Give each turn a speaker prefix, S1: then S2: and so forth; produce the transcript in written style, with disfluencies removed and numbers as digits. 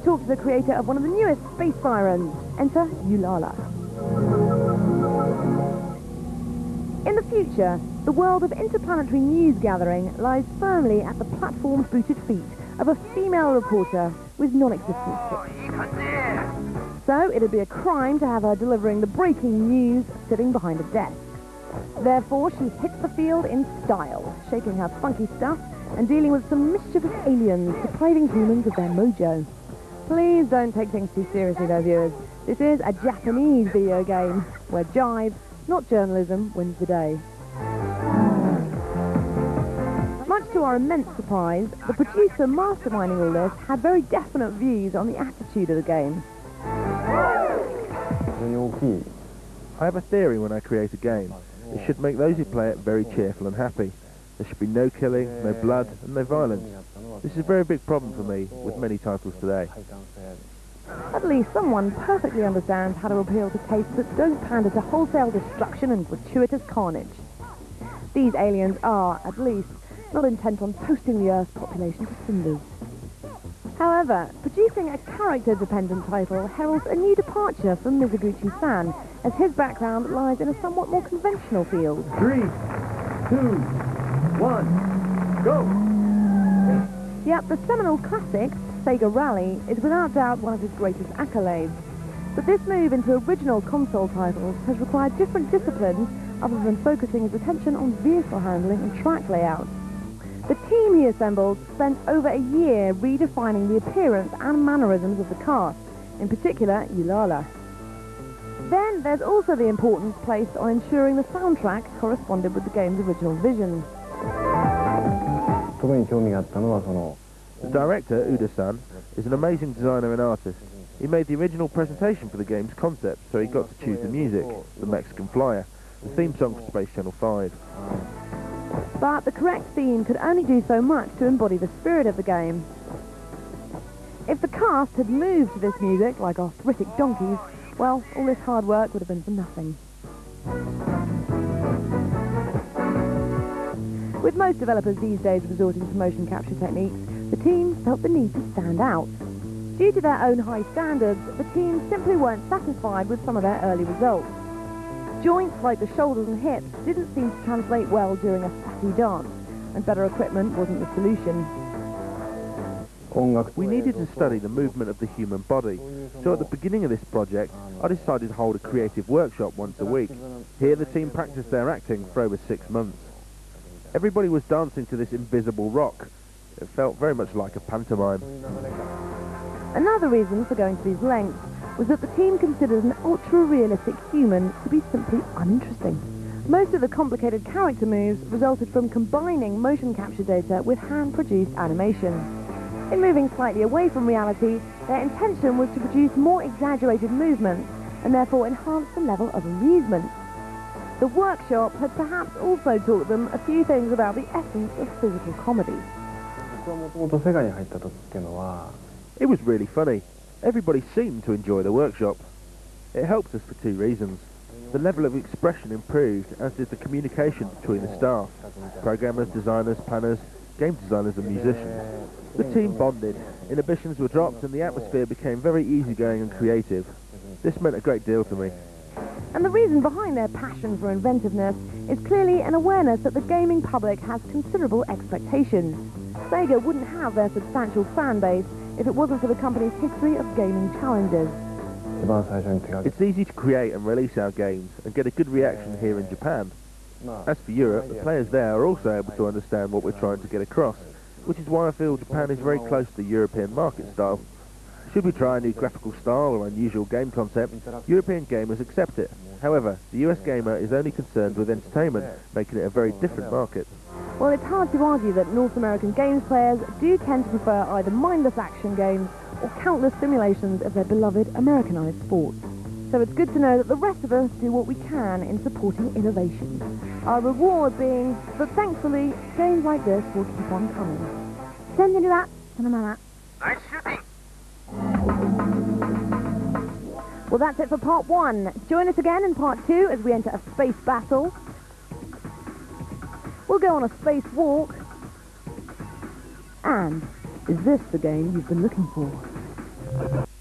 S1: talk to the creator of one of the newest space sirens. Enter Ulala. In the future, the world of interplanetary news gathering lies firmly at the platform's booted feet of a female reporter with non-existent tips. So it'd be a crime to have her delivering the breaking news sitting behind a desk. Therefore, she hits the field in style, shaking her funky stuff and dealing with some mischievous aliens depriving humans of their mojo. Please don't take things too seriously though, viewers. This is a Japanese video game where jive, not journalism, wins the day. Much to our immense surprise, the producer masterminding all this had very definite views on the attitude of the game.
S2: I have a theory when I create a game. It should make those who play it very cheerful and happy. There should be no killing, no blood, and no violence. This is a very big problem for me with many titles today.
S1: At least someone perfectly understands how to appeal to tastes that don't pander to wholesale destruction and gratuitous carnage. These aliens are, at least, not intent on toasting the Earth's population to cinders. However, producing a character-dependent title heralds a new departure from Mizuguchi-san, as his background lies in a somewhat more conventional field.
S2: 3, 2, 1, go!
S1: Yet the seminal classic, Sega Rally, is without doubt one of his greatest accolades. But this move into original console titles has required different disciplines other than focusing his attention on vehicle handling and track layout. The team he assembled spent over a year redefining the appearance and mannerisms of the cast, in particular Ulala. Then there's also the importance placed on ensuring the soundtrack corresponded with the game's original vision.
S2: The director, Uda-san, is an amazing designer and artist. He made the original presentation for the game's concept, so he got to choose the music, the Mexican Flyer, the theme song for Space Channel 5.
S1: But the correct theme could only do so much to embody the spirit of the game. If the cast had moved to this music like arthritic donkeys, well, all this hard work would have been for nothing. With most developers these days resorting to motion capture techniques, the team felt the need to stand out. Due to their own high standards, the team simply weren't satisfied with some of their early results. Joints like the shoulders and hips didn't seem to translate well during a sassy dance, and better equipment wasn't the solution.
S2: We needed to study the movement of the human body, so at the beginning of this project, I decided to hold a creative workshop once a week. Here the team practiced their acting for over 6 months. Everybody was dancing to this invisible rock. It felt very much like a pantomime.
S1: Another reason for going to these lengths was that the team considered an ultra-realistic human to be simply uninteresting. Most of the complicated character moves resulted from combining motion capture data with hand-produced animation. In moving slightly away from reality, their intention was to produce more exaggerated movements and therefore enhance the level of amusement. The workshop had perhaps also taught them a few things about the essence of physical comedy.
S2: It was really funny. Everybody seemed to enjoy the workshop. It helped us for 2 reasons. The level of expression improved, as did the communication between the staff, programmers, designers, planners, game designers and musicians. The team bonded, inhibitions were dropped and the atmosphere became very easygoing and creative. This meant a great deal to me.
S1: And the reason behind their passion for inventiveness is clearly an awareness that the gaming public has considerable expectations. Sega wouldn't have their substantial fan base if it wasn't for the company's history of gaming challenges.
S2: It's easy to create and release our games and get a good reaction here in Japan. As for Europe, the players there are also able to understand what we're trying to get across, which is why I feel Japan is very close to the European market style. Should we try a new graphical style or unusual game concept, European gamers accept it. However, the US gamer is only concerned with entertainment, making it a very different market.
S1: Well, it's hard to argue that North American games players do tend to prefer either mindless action games or countless simulations of their beloved Americanized sports. So it's good to know that the rest of us do what we can in supporting innovation. Our reward being that thankfully, games like this will keep on coming. Send into that,
S3: Nice shooting!
S1: Well, that's it for part 1. Join us again in part 2 as we enter a space battle. We'll go on a space walk. And is this the game you've been looking for?
S3: Yes.